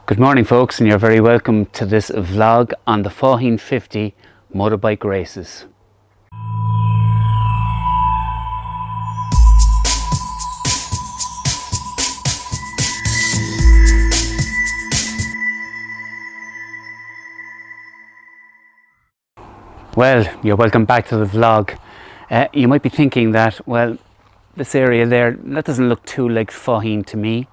Good morning folks, and you're very welcome to this vlog on the Faugheen 50 motorbike races. Well, you're welcome back to the vlog. You might be thinking that, well, this area there, that doesn't look too like Faugheen to me.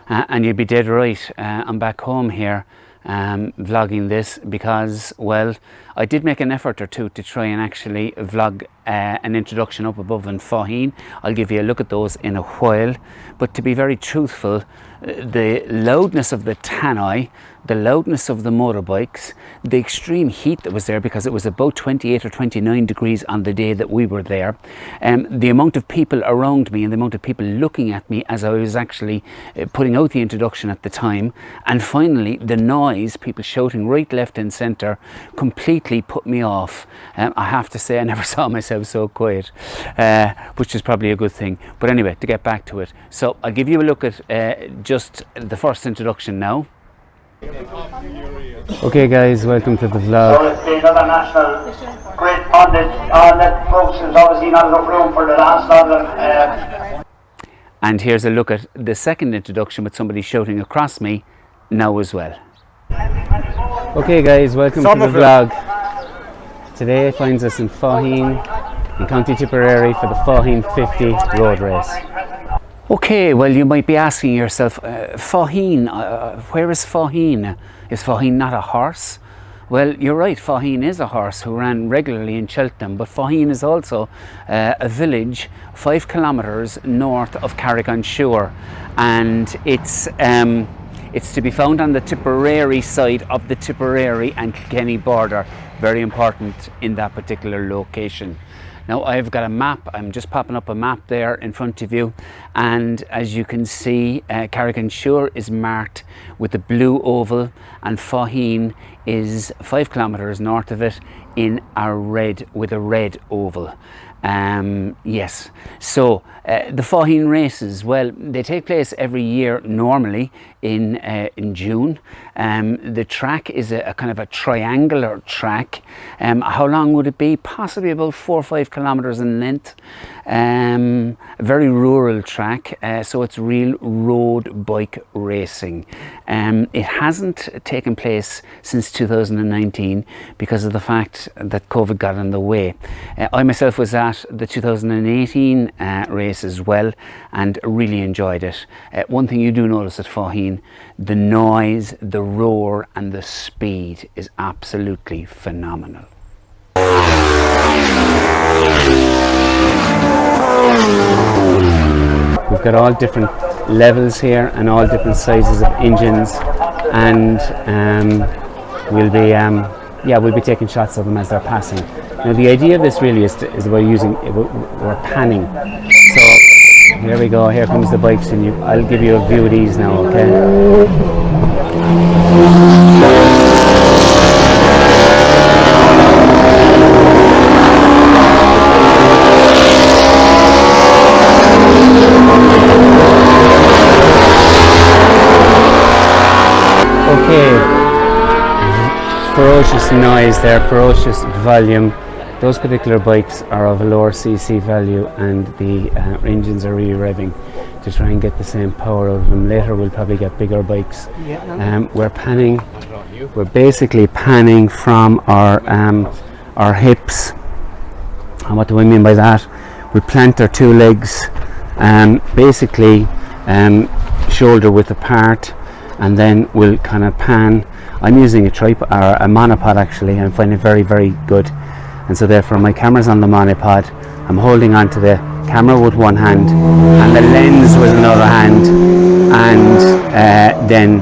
And you'd be dead right. I'm back home here vlogging this because, well, I did make an effort or two to try and actually vlog an introduction up above in Faugheen. I'll give you a look at those in a while. But to be very truthful, the loudness of the tannoy, the loudness of the motorbikes, the extreme heat that was there because it was about 28 or 29 degrees on the day that we were there, the amount of people around me and the amount of people looking at me as I was actually putting out the introduction at the time, and finally the noise, people shouting right, left and centre, completely put me off. I have to say I never saw myself so quiet, which is probably a good thing. But anyway, to get back to it, so I'll give you a look at just the first introduction now. Okay guys, welcome to the vlog. So it's been another national great pundit that folks, there's obviously not enough room for the last lot of them. And here's a look at the second introduction with somebody shouting across me now as well. Okay guys, welcome to the vlog. Today finds us in Faugheen, in County Tipperary for the Faugheen 50 road race. Okay, well you might be asking yourself, Faugheen, where is Faugheen? Is Faugheen not a horse? Well, you're right, Faugheen is a horse who ran regularly in Cheltenham, but Faugheen is also a village 5 kilometres north of Carrick-on-Suir, and it's to be found on the Tipperary side of the Tipperary and Kilkenny border. Very important in that particular location. Now I've got a map, I'm just popping up a map there in front of you, and as you can see, Carrick-on-Suir is marked with the blue oval and Faugheen is 5 kilometres north of it in a red, with a red oval. Yes, so the Faugheen races, well, they take place every year normally in June. The track is a kind of a triangular track. How long would it be? Possibly about 4 or 5 kilometres in length. A very rural track, so it's real road bike racing. It hasn't taken place since 2019 because of the fact that COVID got in the way. I myself was at the 2018 race as well and really enjoyed it. One thing you do notice at Faugheen, the noise, the roar and the speed is absolutely phenomenal. We've got all different levels here and all different sizes of engines, and we'll be taking shots of them as they're passing. Now the idea of this really is we're panning. So here we go, here comes the bikes, and I'll give you a view of these now, okay? Ferocious noise there, ferocious volume. Those particular bikes are of a lower cc value, and the engines are really revving to try and get the same power out of them. Later we'll probably get bigger bikes. We're panning, we're basically panning from our hips. And what do I mean by that? We plant our 2 legs basically shoulder width apart, and then we'll kind of pan. I'm using a tripod, or a monopod actually, and I find it very, very good. And so therefore my camera's on the monopod. I'm holding on to the camera with one hand and the lens with another hand, and then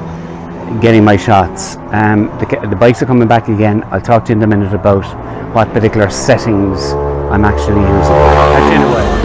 getting my shots. The bikes are coming back again. I'll talk to you in a minute about what particular settings I'm actually using. Catch you in a while.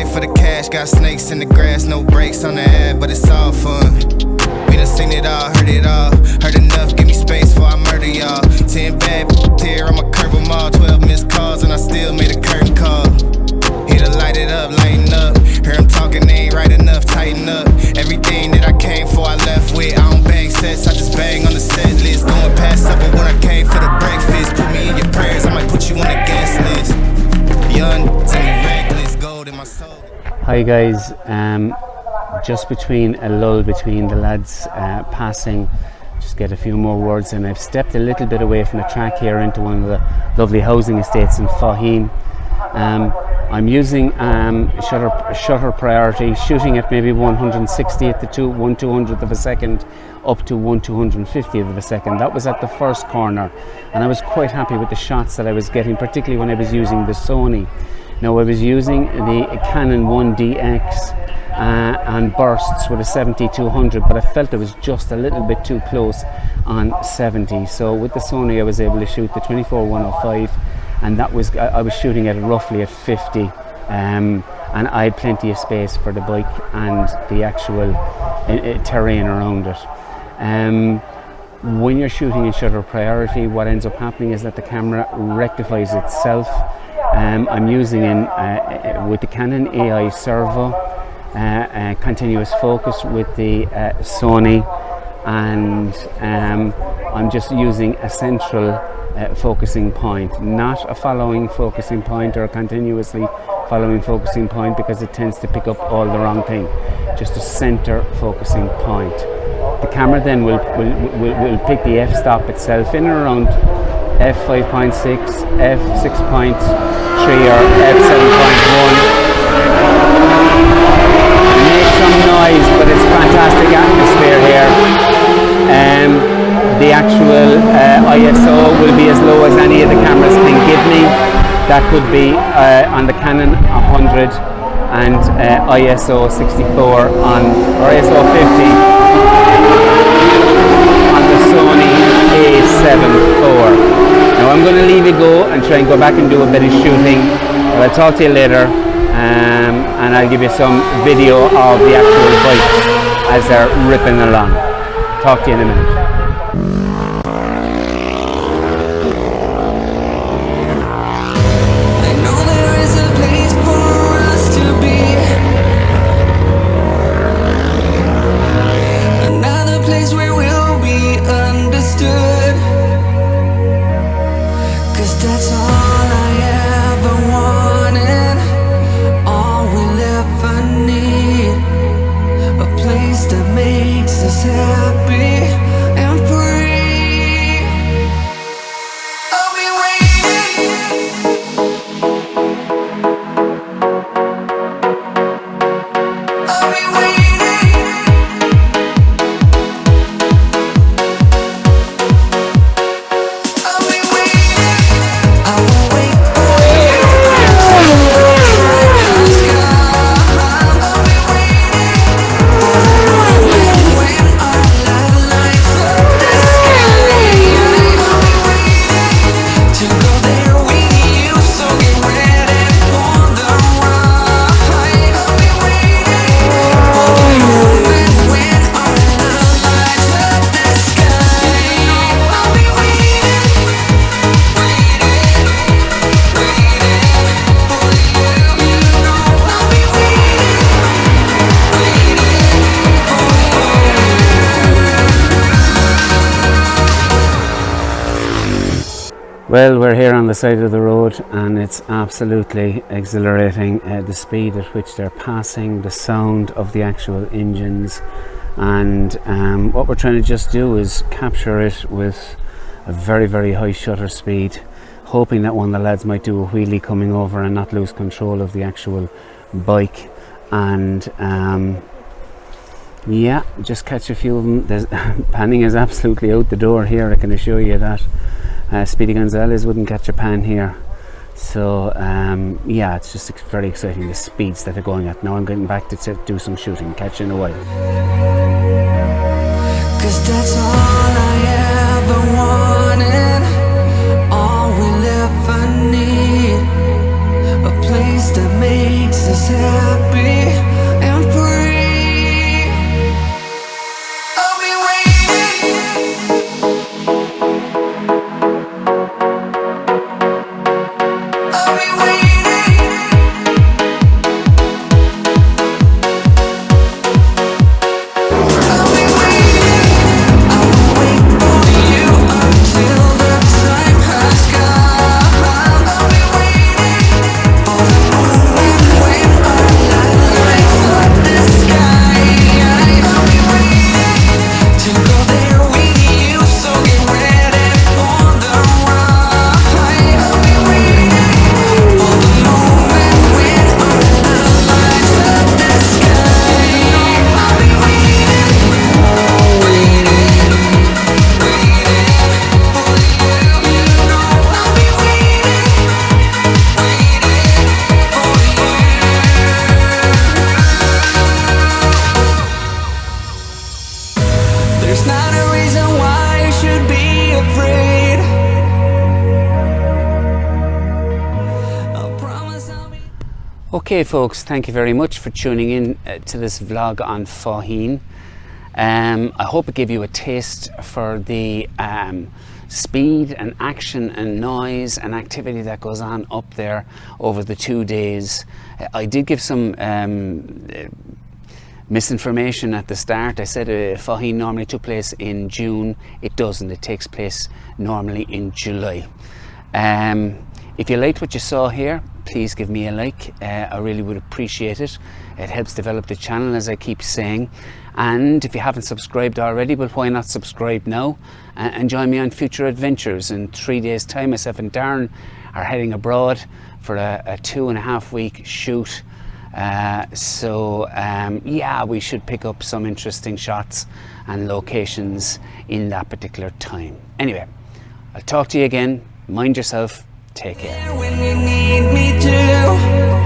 play for the cash, got snakes in the grass, no brakes on the ad, but it's all fun. We done seen it all, heard enough, give me space before I murder y'all. 10 bad here, I'ma curve them all, 12 missed calls, and I still made a curtain call. Here to light it up, lighten up. Hear him talking, they ain't right enough, tighten up. Everything that I came for, I left with. I don't bang sets, I just bang on the set list. Going past supper when I came for the breakfast. Put me in your prayers, I might put you on the guest list. Young, tell me reckless, gold in my soul. Hi guys, just between a lull between the lads passing, just get a few more words in. I've stepped a little bit away from the track here into one of the lovely housing estates in Faugheen. I'm using shutter priority, shooting at maybe 160 at the 1/200th of a second up to 1/250th of a second. That was at the first corner, and I was quite happy with the shots that I was getting, particularly when I was using the Sony. Now I was using the Canon 1DX and bursts with a 70-200, but I felt it was just a little bit too close on 70. So with the Sony I was able to shoot the 24-105, and that was, I was shooting at roughly at 50, and I had plenty of space for the bike and the actual terrain around it. When you're shooting in shutter priority, what ends up happening is that the camera rectifies itself. I'm using with the Canon AI Servo continuous focus with the Sony, and I'm just using a central focusing point, not a following focusing point or a continuously following focusing point, because it tends to pick up all the wrong thing. Just a center focusing point. The camera then will pick the f-stop itself in and around f5.6, f6.3 or f7.1. Make some noise, but it's fantastic atmosphere here. The actual ISO will be as low as any of the cameras can give me. That could be on the Canon 100 and ISO 64 or ISO 50 on the Sony A7R3. Now I'm going to leave it go and try and go back and do a bit of shooting, but I'll talk to you later, and I'll give you some video of the actual bikes as they're ripping along. Talk to you in a minute. Well, we're here on the side of the road, and it's absolutely exhilarating, the speed at which they're passing, the sound of the actual engines, and what we're trying to just do is capture it with a very, very high shutter speed, hoping that one of the lads might do a wheelie coming over and not lose control of the actual bike, and yeah, just catch a few of them. Panning is absolutely out the door here, I can assure you that. Speedy Gonzalez wouldn't catch a pan here, so yeah, it's just very exciting, the speeds that they're going at. Now I'm getting back to do some shooting. Catch you in a while. 'Cause that's all I ever wanted, all we'll ever need, a place to that makes us happy and free. I'll be waiting. I'll be waiting. I'll be waiting. I will wait for you until the time has come. I'll be waiting for the moment when our light lights up the sky. I'll be waiting to go there with you, so get ready for the ride. I'll be waiting for the moment when our light lights up the sky. I'll be waiting, waiting, waiting for you. You know I'll be waiting, waiting for you. There's not a reason why you should be afraid. I promise I'll be. Okay folks, thank you very much for tuning in to this vlog on Faugheen. I hope it gave you a taste for the speed and action and noise and activity that goes on up there over the 2 days. I did give some misinformation at the start. I said Faugheen normally took place in June. It doesn't. It takes place normally in July. If you liked what you saw here, please give me a like. I really would appreciate it. It helps develop the channel, as I keep saying. And if you haven't subscribed already, well, why not subscribe now and join me on future adventures. In 3 days time, myself and Darren are heading abroad for a 2.5 week shoot. Yeah, we should pick up some interesting shots and locations in that particular time. Anyway, I'll talk to you again. Mind yourself. Take care. When you need me to.